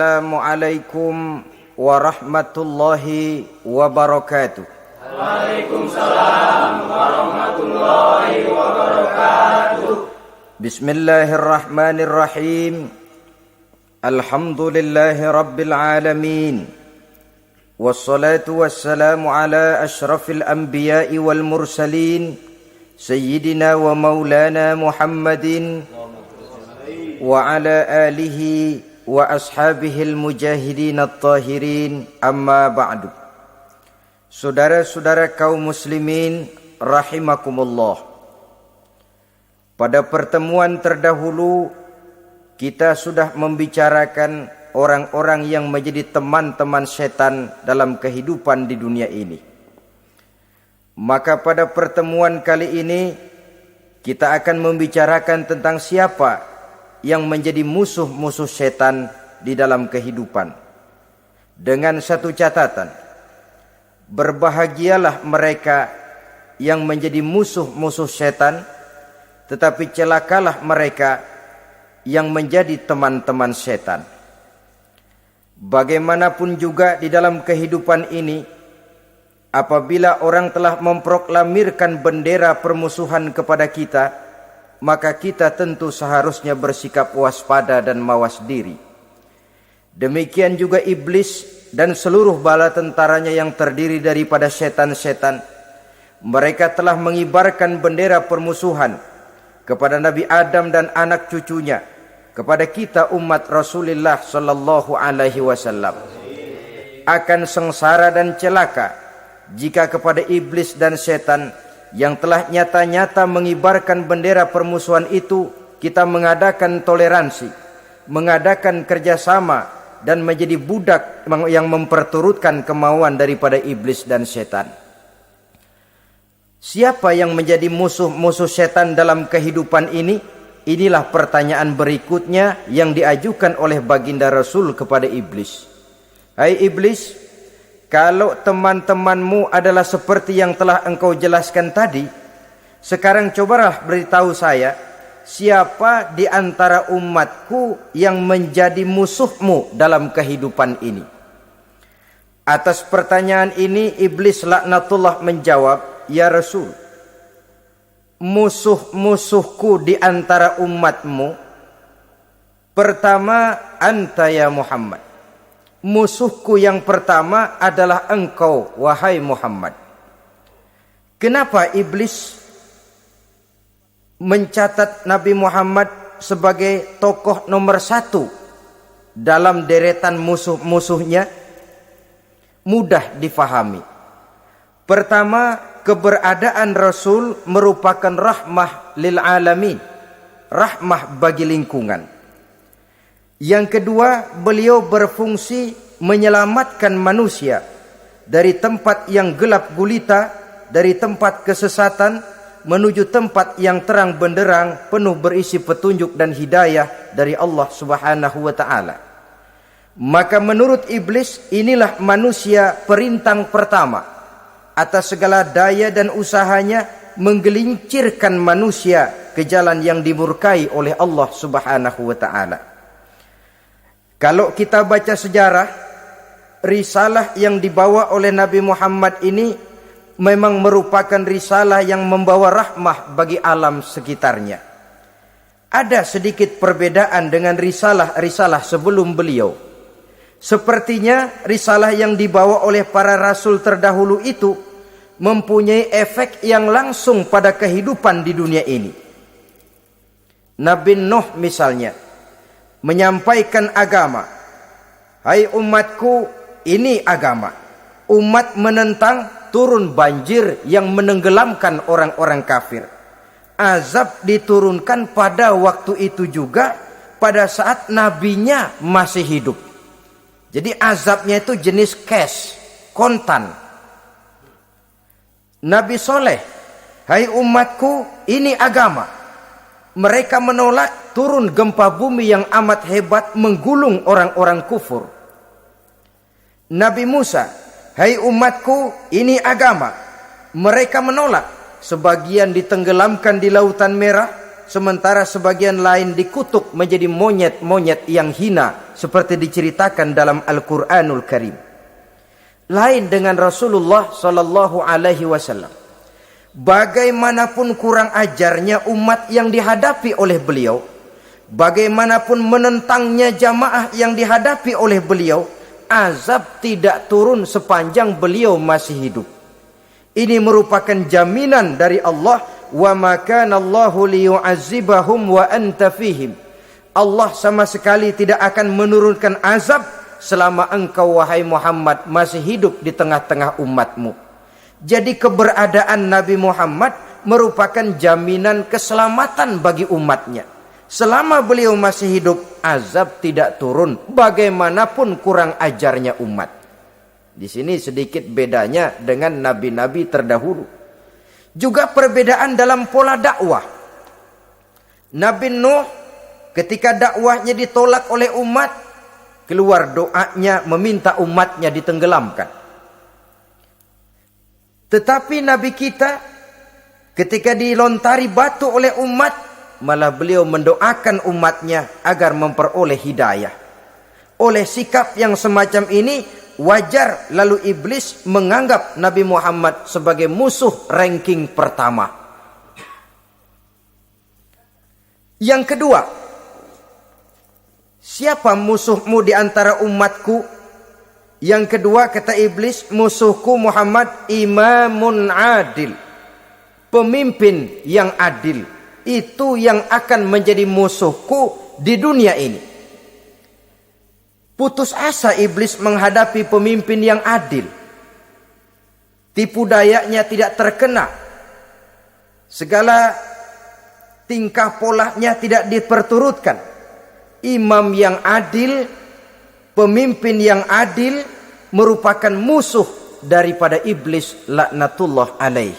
Assalamualaikum warahmatullahi wabarakatuh. Waalaikumsalam warahmatullahi wabarakatuh. Bismillahirrahmanirrahim. Alhamdulillahi rabbil alamin. Wassalatu wassalamu ala ashrafil anbiya'i wal mursalin Sayyidina wa maulana Muhammadin wa ala alihi wa ashabihil mujahidin at-tahirin, amma ba'du. Saudara-saudara kaum muslimin rahimakumullah. Pada pertemuan terdahulu kita sudah membicarakan orang-orang yang menjadi teman-teman setan dalam kehidupan di dunia ini. Maka pada pertemuan kali ini kita akan membicarakan tentang siapa yang menjadi musuh-musuh setan di dalam kehidupan. Dengan satu catatan, berbahagialah mereka yang menjadi musuh-musuh setan, tetapi celakalah mereka yang menjadi teman-teman setan. Bagaimanapun juga di dalam kehidupan ini, apabila orang telah memproklamirkan bendera permusuhan kepada kita, maka kita tentu seharusnya bersikap waspada dan mawas diri. Demikian juga iblis dan seluruh bala tentaranya yang terdiri daripada setan-setan. Mereka telah mengibarkan bendera permusuhan kepada Nabi Adam dan anak cucunya, kepada kita umat Rasulullah sallallahu alaihi wasallam. Akan sengsara dan celaka jika kepada iblis dan setan yang telah nyata-nyata mengibarkan bendera permusuhan itu kita mengadakan toleransi, mengadakan kerjasama, dan menjadi budak yang memperturutkan kemauan daripada iblis dan setan. Siapa yang menjadi musuh-musuh setan dalam kehidupan ini? Inilah pertanyaan berikutnya yang diajukan oleh baginda Rasul kepada iblis. Hai iblis, kalau teman-temanmu adalah seperti yang telah engkau jelaskan tadi, sekarang cobalah beritahu saya, siapa di antara umatku yang menjadi musuhmu dalam kehidupan ini? Atas pertanyaan ini, iblis laknatullah menjawab, ya Rasul, musuh-musuhku di antara umatmu, pertama, anta ya Muhammad. Musuhku yang pertama adalah engkau, wahai Muhammad. Kenapa iblis mencatat Nabi Muhammad sebagai tokoh nomor satu dalam deretan musuh-musuhnya? Mudah difahami. Pertama, keberadaan Rasul merupakan rahmah lil alamin, rahmah bagi lingkungan. Yang kedua, beliau berfungsi menyelamatkan manusia dari tempat yang gelap gulita, dari tempat kesesatan menuju tempat yang terang benderang, penuh berisi petunjuk dan hidayah dari Allah Subhanahu wa taala. Maka menurut iblis, inilah manusia perintang pertama atas segala daya dan usahanya menggelincirkan manusia ke jalan yang dimurkai oleh Allah Subhanahu wa taala. Kalau kita baca sejarah, risalah yang dibawa oleh Nabi Muhammad ini memang merupakan risalah yang membawa rahmah bagi alam sekitarnya. Ada sedikit perbedaan dengan risalah-risalah sebelum beliau. Sepertinya risalah yang dibawa oleh para rasul terdahulu itu mempunyai efek yang langsung pada kehidupan di dunia ini. Nabi Nuh misalnya menyampaikan agama. Hai umatku, ini agama. Umat menentang, turun banjir yang menenggelamkan orang-orang kafir. Azab diturunkan pada waktu itu juga, pada saat nabinya masih hidup. Jadi azabnya itu jenis cash, kontan. Nabi Soleh, hai umatku, ini agama. Mereka menolak, turun gempa bumi yang amat hebat menggulung orang-orang kufur. Nabi Musa, hai umatku, ini agama. Mereka menolak, sebagian ditenggelamkan di Lautan Merah, sementara sebagian lain dikutuk menjadi monyet-monyet yang hina seperti diceritakan dalam Al-Qur'anul Karim. Lain dengan Rasulullah sallallahu alaihi wasallam. Bagaimanapun kurang ajarnya umat yang dihadapi oleh beliau, bagaimanapun menentangnya jamaah yang dihadapi oleh beliau, azab tidak turun sepanjang beliau masih hidup. Ini merupakan jaminan dari Allah, wa ma kana Allahu liyu'azzibahum wa anta fihim. Allah sama sekali tidak akan menurunkan azab selama engkau wahai Muhammad masih hidup di tengah-tengah umatmu. Jadi keberadaan Nabi Muhammad merupakan jaminan keselamatan bagi umatnya. Selama beliau masih hidup, azab tidak turun bagaimanapun kurang ajarnya umat. Di sini sedikit bedanya dengan nabi-nabi terdahulu. Juga perbedaan dalam pola dakwah. Nabi Nuh ketika dakwahnya ditolak oleh umat, keluar doanya meminta umatnya ditenggelamkan. Tetapi Nabi kita ketika dilontari batu oleh umat, malah beliau mendoakan umatnya agar memperoleh hidayah. Oleh sikap yang semacam ini, wajar lalu iblis menganggap Nabi Muhammad sebagai musuh ranking pertama. Yang kedua, siapa musuhmu di antara umatku? Yang kedua kata iblis, musuhku Muhammad imamun adil. Pemimpin yang adil. Itu yang akan menjadi musuhku di dunia ini. Putus asa iblis menghadapi pemimpin yang adil. Tipu dayanya tidak terkena. Segala tingkah polanya tidak diperturutkan. Imam yang adil, pemimpin yang adil merupakan musuh daripada iblis laknatullah alaih.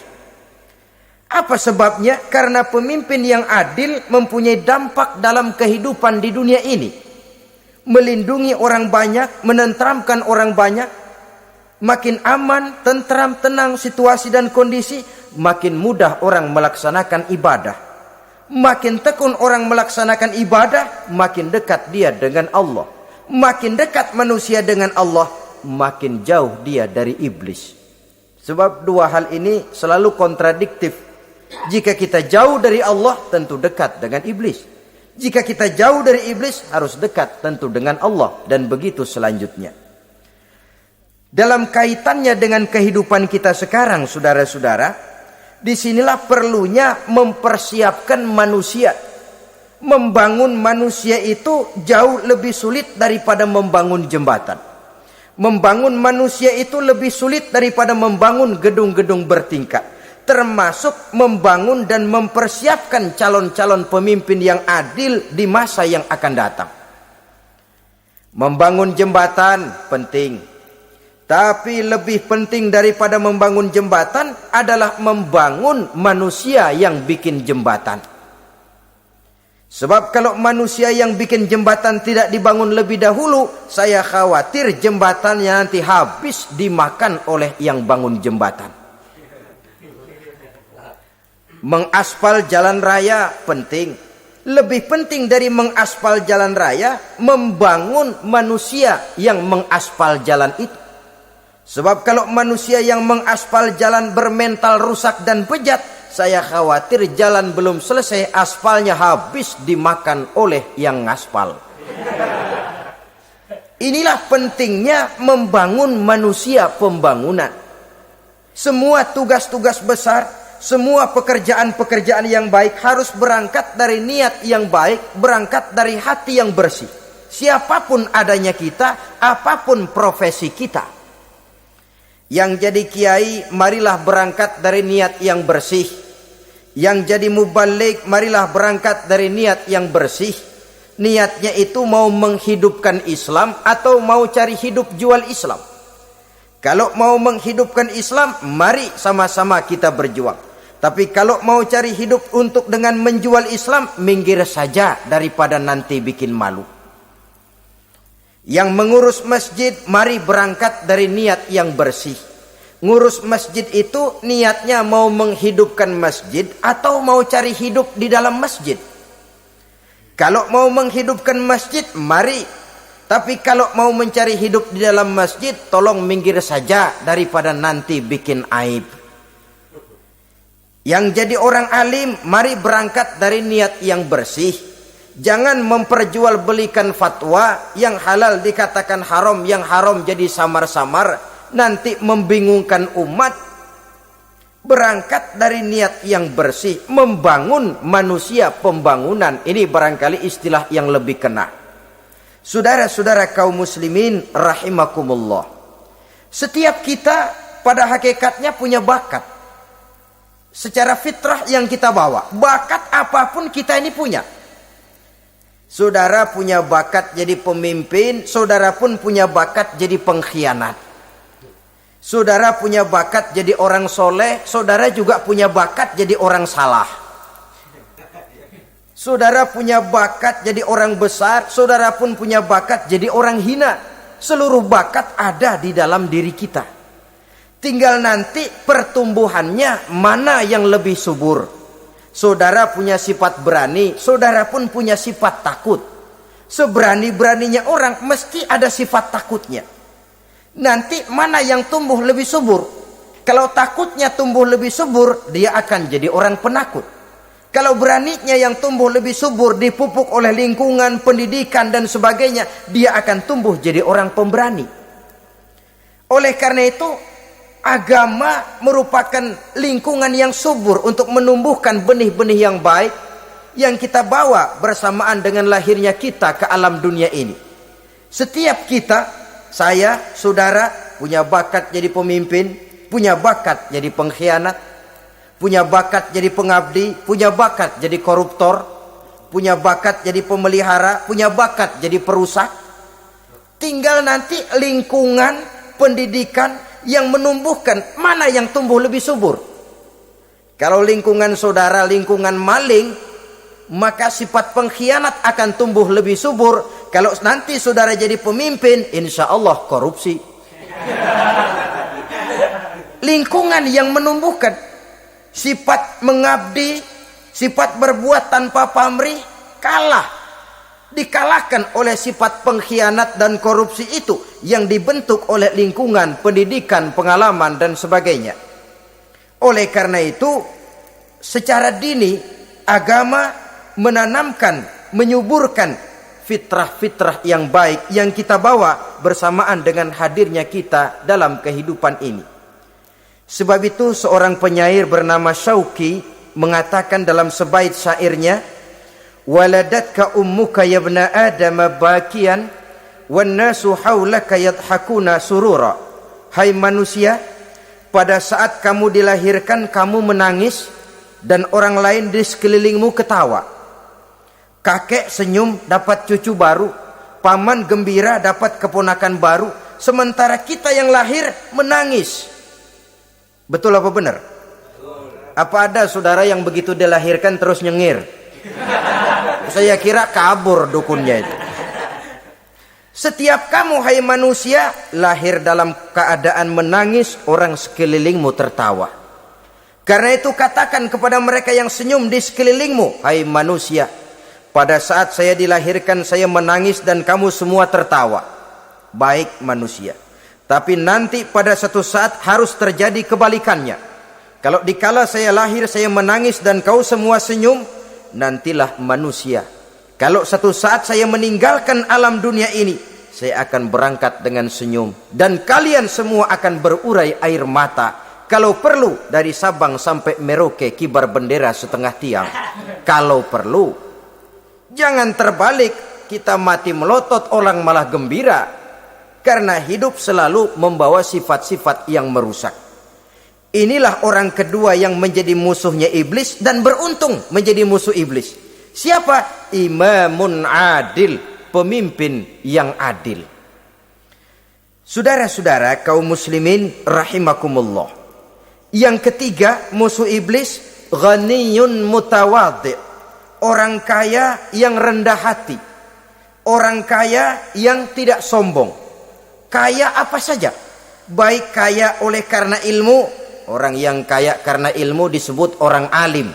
Apa sebabnya? Karena pemimpin yang adil mempunyai dampak dalam kehidupan di dunia ini. Melindungi orang banyak, menenteramkan orang banyak. Makin aman, tentram, tenang situasi dan kondisi, makin mudah orang melaksanakan ibadah. Makin tekun orang melaksanakan ibadah, makin dekat dia dengan Allah. Makin dekat manusia dengan Allah, makin jauh dia dari iblis. Sebab dua hal ini selalu kontradiktif. Jika kita jauh dari Allah, tentu dekat dengan iblis. Jika kita jauh dari iblis, harus dekat tentu dengan Allah. Dan begitu selanjutnya. Dalam kaitannya dengan kehidupan kita sekarang, saudara-saudara, disinilah perlunya mempersiapkan manusia. Membangun manusia itu jauh lebih sulit daripada membangun jembatan. Membangun manusia itu lebih sulit daripada membangun gedung-gedung bertingkat. Termasuk membangun dan mempersiapkan calon-calon pemimpin yang adil di masa yang akan datang. Membangun jembatan penting. Tapi lebih penting daripada membangun jembatan adalah membangun manusia yang bikin jembatan. Sebab kalau manusia yang bikin jembatan tidak dibangun lebih dahulu, saya khawatir jembatannya nanti habis dimakan oleh yang bangun jembatan. Mengaspal jalan raya penting. Lebih penting dari mengaspal jalan raya, membangun manusia yang mengaspal jalan itu. Sebab kalau manusia yang mengaspal jalan bermental rusak dan bejat, saya khawatir jalan belum selesai, aspalnya habis dimakan oleh yang ngaspal. Inilah pentingnya membangun manusia pembangunan. Semua tugas-tugas besar, semua pekerjaan-pekerjaan yang baik harus berangkat dari niat yang baik, berangkat dari hati yang bersih. Siapapun adanya kita, apapun profesi kita. Yang jadi kiai, marilah berangkat dari niat yang bersih. Yang jadi mubalik, marilah berangkat dari niat yang bersih. Niatnya itu mau menghidupkan Islam atau mau cari hidup jual Islam. Kalau mau menghidupkan Islam, mari sama-sama kita berjuang. Tapi kalau mau cari hidup untuk dengan menjual Islam, minggir saja daripada nanti bikin malu. Yang mengurus masjid, mari berangkat dari niat yang bersih. Ngurus masjid itu niatnya mau menghidupkan masjid atau mau cari hidup di dalam masjid. Kalau mau menghidupkan masjid, mari. Tapi kalau mau mencari hidup di dalam masjid, tolong minggir saja daripada nanti bikin aib. Yang jadi orang alim, mari berangkat dari niat yang bersih. Jangan memperjualbelikan fatwa, yang halal dikatakan haram, yang haram jadi samar-samar, nanti membingungkan umat. Berangkat dari niat yang bersih, membangun manusia, pembangunan. Ini barangkali istilah yang lebih kena. Saudara-saudara kaum muslimin rahimakumullah. Setiap kita pada hakikatnya punya bakat. Secara fitrah yang kita bawa, bakat apapun kita ini punya. Saudara punya bakat jadi pemimpin, saudara pun punya bakat jadi pengkhianat. Saudara punya bakat jadi orang soleh, saudara juga punya bakat jadi orang salah. Saudara punya bakat jadi orang besar, saudara pun punya bakat jadi orang hina. Seluruh bakat ada di dalam diri kita. Tinggal nanti pertumbuhannya mana yang lebih subur. Saudara punya sifat berani, saudara pun punya sifat takut. Seberani-beraninya orang mesti ada sifat takutnya. Nanti mana yang tumbuh lebih subur? Kalau takutnya tumbuh lebih subur, dia akan jadi orang penakut. Kalau beraninya yang tumbuh lebih subur, dipupuk oleh lingkungan, pendidikan dan sebagainya, dia akan tumbuh jadi orang pemberani. Oleh karena itu, agama merupakan lingkungan yang subur untuk menumbuhkan benih-benih yang baik yang kita bawa bersamaan dengan lahirnya kita ke alam dunia ini. Setiap kita, saya, saudara, punya bakat jadi pemimpin, punya bakat jadi pengkhianat, punya bakat jadi pengabdi, punya bakat jadi koruptor, punya bakat jadi pemelihara, punya bakat jadi perusak. Tinggal nanti lingkungan, pendidikan yang menumbuhkan mana yang tumbuh lebih subur. Kalau lingkungan saudara lingkungan maling, maka sifat pengkhianat akan tumbuh lebih subur. Kalau nanti saudara jadi pemimpin, insya Allah korupsi. Lingkungan yang menumbuhkan sifat mengabdi, sifat berbuat tanpa pamrih, kalah. Dikalahkan oleh sifat pengkhianat dan korupsi itu yang dibentuk oleh lingkungan, pendidikan, pengalaman dan sebagainya. Oleh karena itu, secara dini agama menanamkan, menyuburkan fitrah-fitrah yang baik yang kita bawa bersamaan dengan hadirnya kita dalam kehidupan ini. Sebab itu seorang penyair bernama Syauqi mengatakan dalam sebaik syairnya, waladatka ummuka ya ibna adam bakian wan nasu haulaka yadhakuna surura. Hai manusia, pada saat kamu dilahirkan kamu menangis dan orang lain di sekelilingmu ketawa. Kakek senyum dapat cucu baru, paman gembira dapat keponakan baru, sementara kita yang lahir menangis. Betul apa benar? Apa ada saudara yang begitu dilahirkan terus nyengir? Saya kira kabur dukunnya itu. Setiap kamu hai manusia lahir dalam keadaan menangis, orang sekelilingmu tertawa. Karena itu katakan kepada mereka yang senyum di sekelilingmu, hai manusia, pada saat saya dilahirkan saya menangis dan kamu semua tertawa. Baik manusia. Tapi nanti pada satu saat harus terjadi kebalikannya. Kalau dikala saya lahir saya menangis dan kau semua senyum, nantilah manusia. Kalau satu saat saya meninggalkan alam dunia ini, saya akan berangkat dengan senyum. Dan kalian semua akan berurai air mata. Kalau perlu dari Sabang sampai Merauke kibar bendera setengah tiang. Kalau perlu. Jangan terbalik, kita mati melotot orang malah gembira. Karena hidup selalu membawa sifat-sifat yang merusak. Inilah orang kedua yang menjadi musuhnya iblis dan beruntung menjadi musuh iblis. Siapa? Imamun adil, pemimpin yang adil. Saudara-saudara kaum muslimin rahimakumullah. Yang ketiga musuh iblis, ghaniyun mutawadhi, orang kaya yang rendah hati, orang kaya yang tidak sombong. Kaya apa saja, Baik kaya oleh karena ilmu, orang yang kaya karena ilmu disebut orang alim.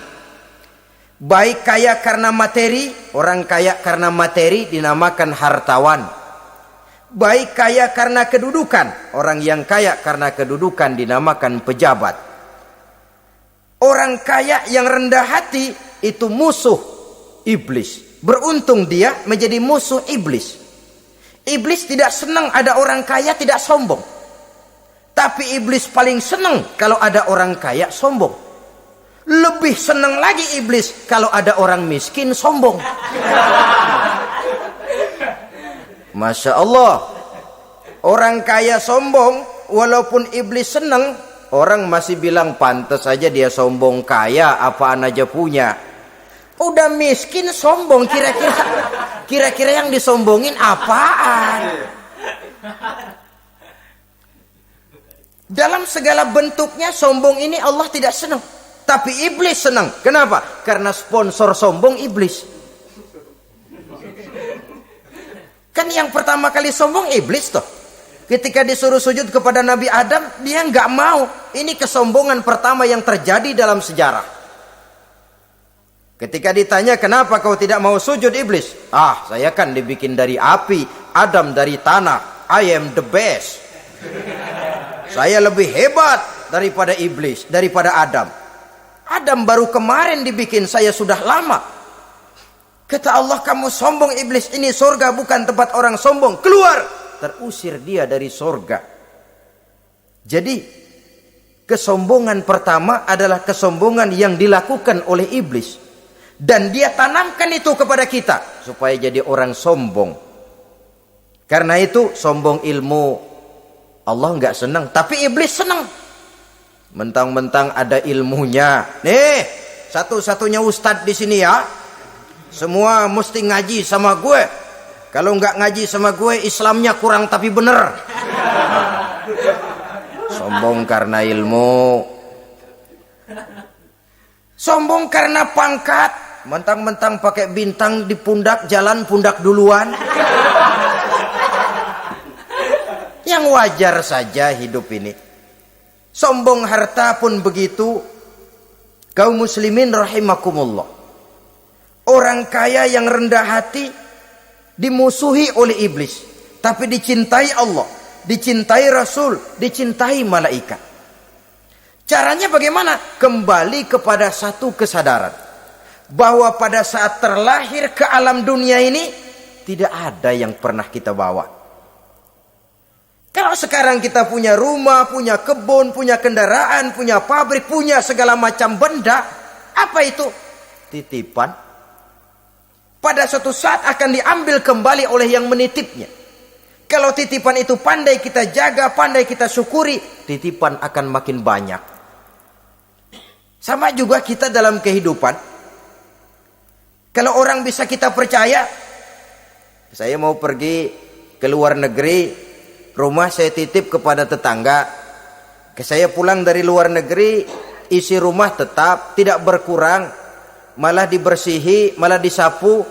Baik kaya karena materi, orang kaya karena materi dinamakan hartawan. Baik kaya karena kedudukan, orang yang kaya karena kedudukan dinamakan pejabat. Orang kaya yang rendah hati itu musuh iblis. Beruntung dia menjadi musuh iblis. Iblis tidak senang ada orang kaya tidak sombong. Tapi iblis paling senang kalau ada orang kaya sombong. Lebih senang lagi iblis kalau ada orang miskin sombong. Masya Allah. Orang kaya sombong, walaupun iblis senang, orang masih bilang pantas saja dia sombong, kaya apaan aja punya. Udah miskin sombong, kira-kira yang disombongin apaan? Dalam segala bentuknya sombong ini Allah tidak senang. Tapi iblis senang. Kenapa? Karena sponsor sombong iblis. Kan yang pertama kali sombong iblis toh. Ketika disuruh sujud kepada Nabi Adam, dia nggak mau. Ini kesombongan pertama yang terjadi dalam sejarah. Ketika ditanya kenapa kau tidak mau sujud iblis? Saya kan dibikin dari api, Adam dari tanah. I am the best. Saya lebih hebat daripada iblis, daripada Adam. Adam baru kemarin dibikin, saya sudah lama. Kata Allah, kamu sombong iblis, ini surga bukan tempat orang sombong. Keluar! Terusir dia dari surga. Jadi, kesombongan pertama adalah kesombongan yang dilakukan oleh iblis. Dan dia tanamkan itu kepada kita, supaya jadi orang sombong. Karena itu, sombong ilmu Allah nggak senang, tapi iblis senang. Mentang-mentang ada ilmunya. Nih, satu-satunya ustadz di sini ya. Semua mesti ngaji sama gue. Kalau nggak ngaji sama gue, Islamnya kurang tapi bener. Sombong karena ilmu. Sombong karena pangkat. Mentang-mentang pakai bintang di pundak, jalan pundak duluan. Yang wajar saja hidup ini. Sombong harta pun begitu. Kaum muslimin rahimakumullah. Orang kaya yang rendah hati dimusuhi oleh iblis, tapi dicintai Allah, dicintai Rasul, dicintai malaikat. Caranya bagaimana? Kembali kepada satu kesadaran bahwa pada saat terlahir ke alam dunia ini tidak ada yang pernah kita bawa. Kalau sekarang kita punya rumah, punya kebun, punya kendaraan, punya pabrik, punya segala macam benda, apa itu? Titipan. Pada suatu saat akan diambil kembali oleh yang menitipnya. Kalau titipan itu pandai kita jaga, pandai kita syukuri, titipan akan makin banyak. Sama juga kita dalam kehidupan. Kalau orang bisa kita percaya, saya mau pergi ke luar negeri, rumah saya titip kepada tetangga. Saya pulang dari luar negeri, isi rumah tetap tidak berkurang, malah dibersihi, malah disapu,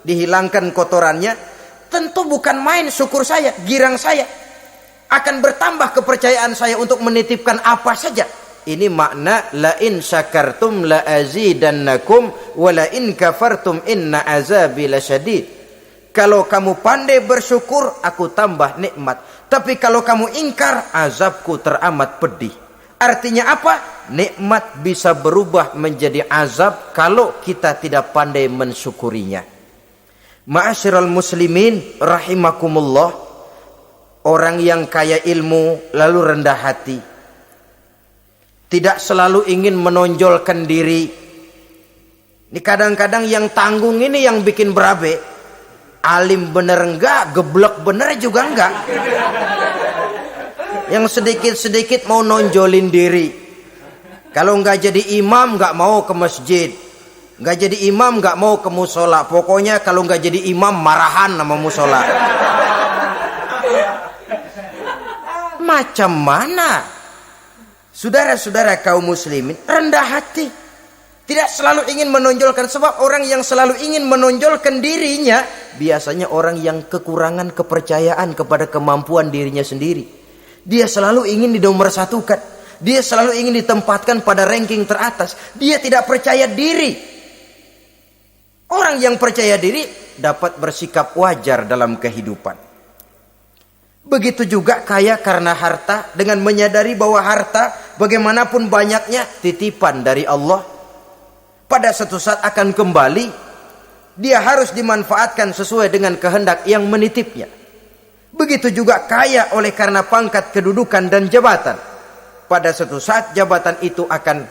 dihilangkan kotorannya. Tentu bukan main syukur saya, girang saya. Akan bertambah kepercayaan saya untuk menitipkan apa saja. Ini makna la in syakartum la azidannakum wa la in kafartum inna azabi lasyadid. Kalau kamu pandai bersyukur, aku tambah nikmat. Tapi kalau kamu ingkar, azabku teramat pedih. Artinya apa? Nikmat bisa berubah menjadi azab kalau kita tidak pandai mensyukurinya. Ma'asyiral muslimin rahimakumullah. Orang yang kaya ilmu lalu rendah hati, tidak selalu ingin menonjolkan diri. Ini kadang-kadang yang tanggung ini yang bikin berabe. Alim bener enggak, geblek bener juga enggak. Yang sedikit-sedikit mau nonjolin diri. Kalau enggak jadi imam enggak mau ke masjid. Enggak jadi imam enggak mau ke musola. Pokoknya kalau enggak jadi imam marahan sama musola. Macam mana? Saudara-saudara kaum muslimin, rendah hati. Tidak selalu ingin menonjolkan, sebab orang yang selalu ingin menonjolkan dirinya biasanya orang yang kekurangan kepercayaan kepada kemampuan dirinya sendiri. Dia selalu ingin dinomorsatukan. Dia selalu ingin ditempatkan pada ranking teratas. Dia tidak percaya diri. Orang yang percaya diri dapat bersikap wajar dalam kehidupan. Begitu juga kaya karena harta, dengan menyadari bahwa harta bagaimanapun banyaknya titipan dari Allah. Pada suatu saat akan kembali. Dia harus dimanfaatkan sesuai dengan kehendak yang menitipnya. Begitu juga kaya oleh karena pangkat, kedudukan dan jabatan. Pada suatu saat jabatan itu akan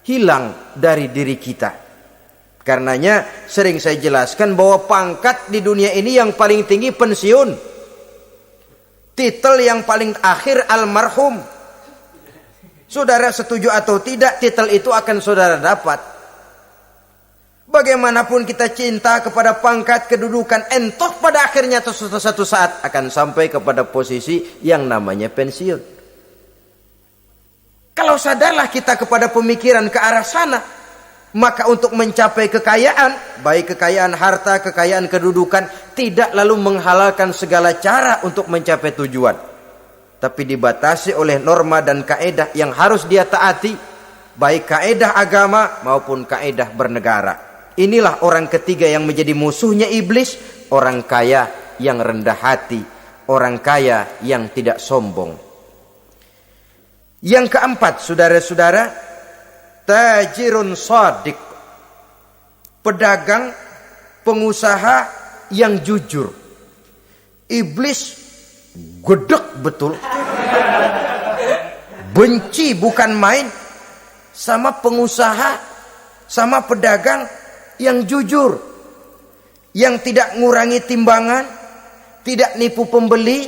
hilang dari diri kita. Karenanya sering saya jelaskan bahwa pangkat di dunia ini yang paling tinggi pensiun. Titel yang paling akhir almarhum. Saudara setuju atau tidak, titel itu akan saudara dapat. Bagaimanapun kita cinta kepada pangkat, kedudukan, entoh pada akhirnya suatu saat akan sampai kepada posisi yang namanya pensiun. Kalau sadarlah kita kepada pemikiran ke arah sana, maka untuk mencapai kekayaan, baik kekayaan harta, kekayaan kedudukan, tidak lalu menghalalkan segala cara untuk mencapai tujuan. Tapi dibatasi oleh norma dan kaedah yang harus dia taati, baik kaedah agama maupun kaedah bernegara. Inilah orang ketiga yang menjadi musuhnya iblis, orang kaya yang rendah hati, orang kaya yang tidak sombong. Yang keempat, saudara-saudara, tajirun shadiq, pedagang, pengusaha yang jujur. Iblis gedek betul, benci bukan main sama pengusaha, sama pedagang yang jujur, yang tidak ngurangi timbangan, tidak nipu pembeli,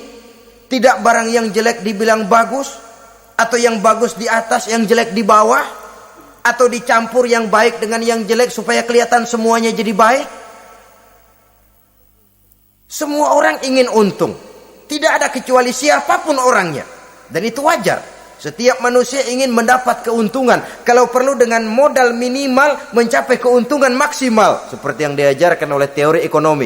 tidak barang yang jelek dibilang bagus, atau yang bagus di atas yang jelek di bawah, atau dicampur yang baik dengan yang jelek supaya kelihatan semuanya jadi baik. Semua orang ingin untung, tidak ada kecuali siapapun orangnya, dan itu wajar. Setiap manusia ingin mendapat keuntungan, kalau perlu dengan modal minimal mencapai keuntungan maksimal, seperti yang diajarkan oleh teori ekonomi.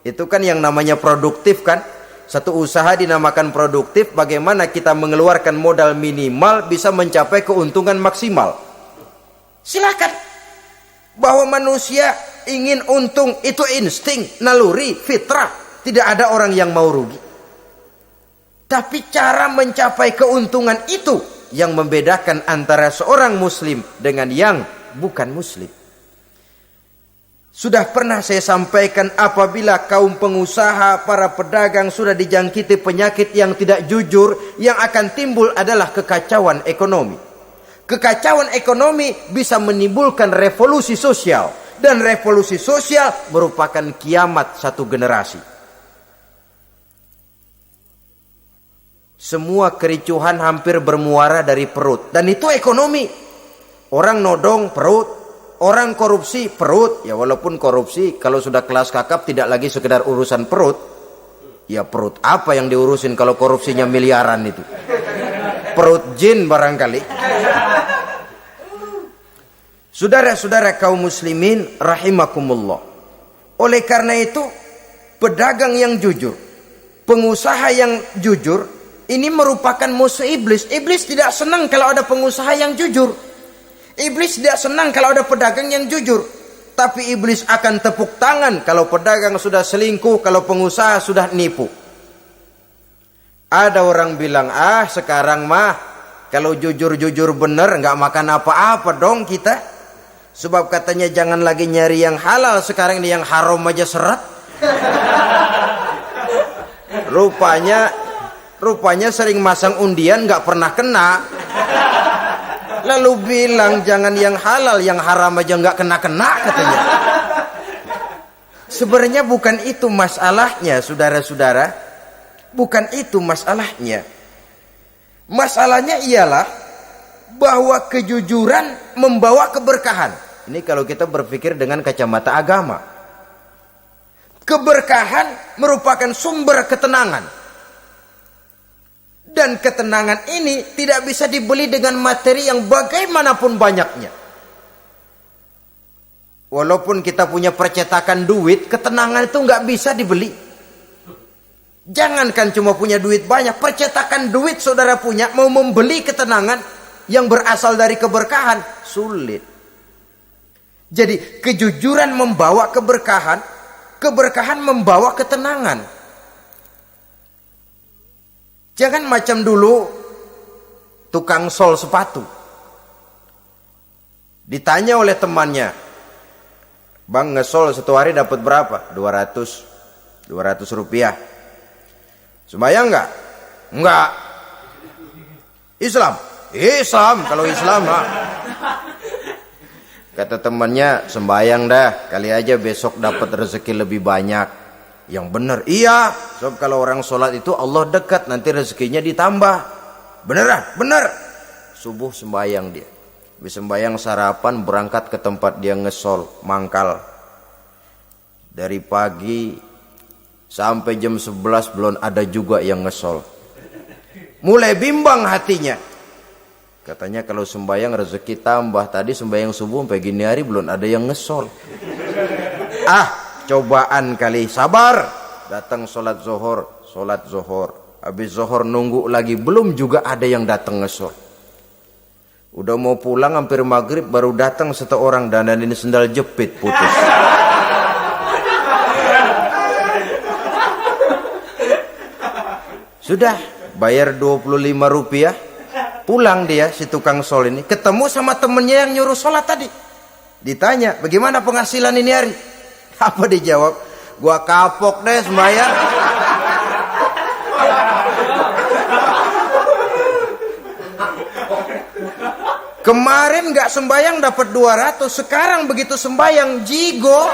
Itu kan yang namanya produktif kan. Satu usaha dinamakan produktif, bagaimana kita mengeluarkan modal minimal bisa mencapai keuntungan maksimal. Silakan. Bahwa manusia ingin untung itu insting, naluri, fitrah. Tidak ada orang yang mau rugi. Tapi cara mencapai keuntungan itu yang membedakan antara seorang muslim dengan yang bukan muslim. Sudah pernah saya sampaikan, apabila kaum pengusaha, para pedagang sudah dijangkiti penyakit yang tidak jujur, yang akan timbul adalah kekacauan ekonomi. Kekacauan ekonomi bisa menimbulkan revolusi sosial, dan revolusi sosial merupakan kiamat satu generasi. Semua kericuhan hampir bermuara dari perut, dan itu ekonomi. Orang nodong perut, orang korupsi perut. Ya walaupun korupsi kalau sudah kelas kakap tidak lagi sekedar urusan perut. Ya perut apa yang diurusin kalau korupsinya miliaran itu? Perut jin barangkali. Saudara-saudara kaum muslimin rahimakumullah. Oleh karena itu, pedagang yang jujur, pengusaha yang jujur, ini merupakan musuh iblis. Iblis tidak senang kalau ada pengusaha yang jujur. Iblis tidak senang kalau ada pedagang yang jujur. Tapi iblis akan tepuk tangan kalau pedagang sudah selingkuh, kalau pengusaha sudah nipu. Ada orang bilang, sekarang mah kalau jujur-jujur bener nggak makan apa-apa dong kita. Sebab katanya jangan lagi nyari yang halal, sekarang ini yang haram aja seret. Rupanya sering masang undian nggak pernah kena. Lalu bilang jangan yang halal, yang haram aja nggak kena-kena katanya. Sebenarnya bukan itu masalahnya, saudara-saudara. Bukan itu masalahnya. Masalahnya ialah bahwa kejujuran membawa keberkahan. Ini kalau kita berpikir dengan kacamata agama. Keberkahan merupakan sumber ketenangan. Dan ketenangan ini tidak bisa dibeli dengan materi yang bagaimanapun banyaknya. Walaupun kita punya percetakan duit, ketenangan itu nggak bisa dibeli. Jangankan cuma punya duit banyak, percetakan duit saudara punya, mau membeli ketenangan yang berasal dari keberkahan, sulit. Jadi kejujuran membawa keberkahan, keberkahan membawa ketenangan. Jangan macam dulu tukang sol sepatu. Ditanya oleh temannya, "Bang, ngesol satu hari dapat berapa?" 200 rupiah. Sembayang enggak? Enggak. Islam? Islam, kalau Islam mah. Kata temannya, "Sembayang dah, kali aja besok dapat rezeki lebih banyak." Yang benar, iya. Sebab kalau orang sholat itu Allah dekat, nanti rezekinya ditambah. Beneran? Bener. Subuh sembayang dia. Habis sembayang sarapan, berangkat ke tempat dia ngesol, mangkal. Dari pagi sampai jam 11 belum ada juga yang ngesol. Mulai bimbang hatinya. Katanya kalau sembayang rezeki tambah. Tadi sembayang subuh sampai gini hari belum ada yang ngesol. Cobaan kali, sabar. Datang sholat zohor. Habis zohor nunggu lagi, belum juga ada yang datang ngesol. Udah mau pulang hampir maghrib, baru datang satu orang dandanin sendal jepit putus. Sudah bayar 25 rupiah, pulang dia si tukang sol ini, ketemu sama temennya yang nyuruh sholat tadi. Ditanya, "Bagaimana penghasilan ini hari?" Apa dijawab? "Gua kapok deh sembahyang." Kemarin nggak sembahyang dapat 200, sekarang begitu sembahyang jigo.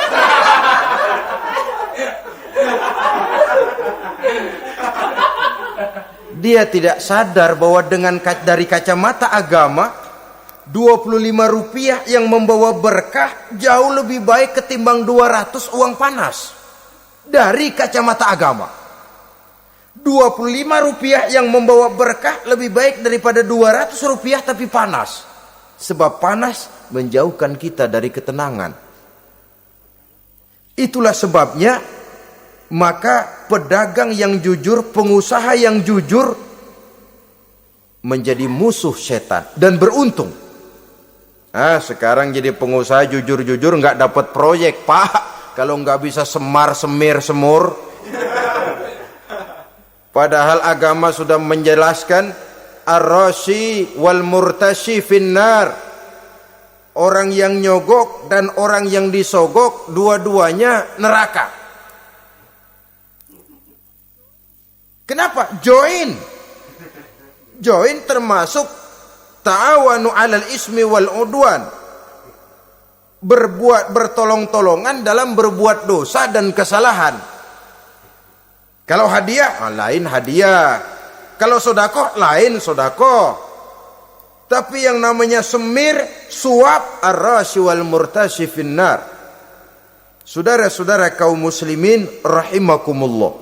Dia tidak sadar bahwa dengan dari kacamata agama, 25 rupiah yang membawa berkah jauh lebih baik ketimbang 200 uang panas. Dari kacamata agama, 25 rupiah yang membawa berkah lebih baik daripada 200 rupiah tapi panas. Sebab panas menjauhkan kita dari ketenangan. Itulah sebabnya maka pedagang yang jujur, pengusaha yang jujur menjadi musuh setan dan beruntung. Sekarang jadi pengusaha jujur-jujur nggak dapat proyek, Pak. Kalau nggak bisa semir semur. Padahal agama sudah menjelaskan ar-rashi wal murtashi finnar. Orang yang nyogok dan orang yang disogok dua-duanya neraka. Kenapa? Join termasuk ta'awanu 'alal ismi wal udwan. Bertolong-tolongan dalam berbuat dosa dan kesalahan. Kalau hadiah, lain hadiah. Kalau sedekah, lain sedekah. Tapi yang namanya semir, suap, ar-rashi wal murtashi finnar. Saudara-saudara kaum muslimin rahimakumullah.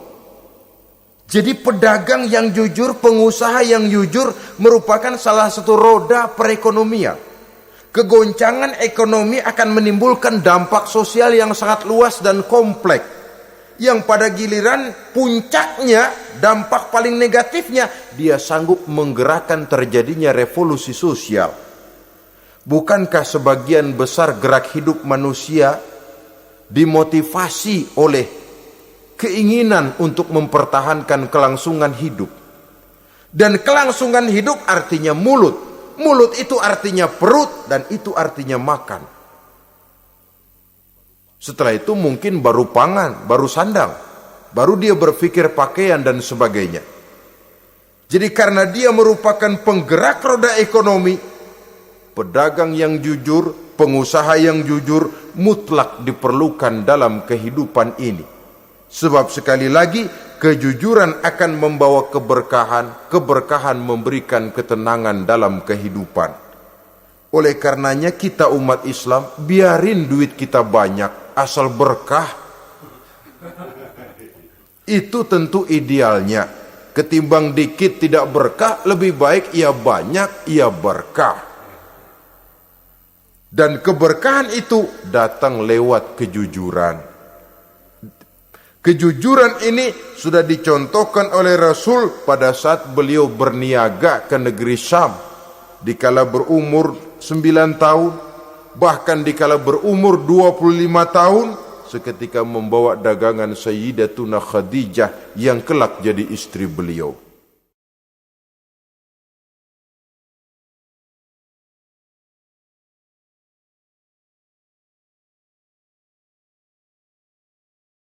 Jadi pedagang yang jujur, pengusaha yang jujur merupakan salah satu roda perekonomian. Kegoncangan ekonomi akan menimbulkan dampak sosial yang sangat luas dan kompleks. Yang pada giliran puncaknya, dampak paling negatifnya, dia sanggup menggerakkan terjadinya revolusi sosial. Bukankah sebagian besar gerak hidup manusia dimotivasi oleh keinginan untuk mempertahankan kelangsungan hidup? Dan kelangsungan hidup artinya mulut. Mulut itu artinya perut dan itu artinya makan. Setelah itu mungkin baru pangan, baru sandang, baru dia berpikir pakaian dan sebagainya. Jadi karena dia merupakan penggerak roda ekonomi, pedagang yang jujur, pengusaha yang jujur mutlak diperlukan dalam kehidupan ini. Sebab sekali lagi kejujuran akan membawa keberkahan, keberkahan memberikan ketenangan dalam kehidupan. Oleh karenanya kita umat Islam biarin duit kita banyak asal berkah. Itu tentu idealnya. Ketimbang dikit tidak berkah, lebih baik ia banyak, ia berkah. Dan keberkahan itu datang lewat kejujuran. Kejujuran ini sudah dicontohkan oleh Rasul pada saat beliau berniaga ke negeri Syam. Dikala berumur 9 tahun, bahkan dikala berumur 25 tahun, seketika membawa dagangan Sayyidatuna Khadijah yang kelak jadi istri beliau.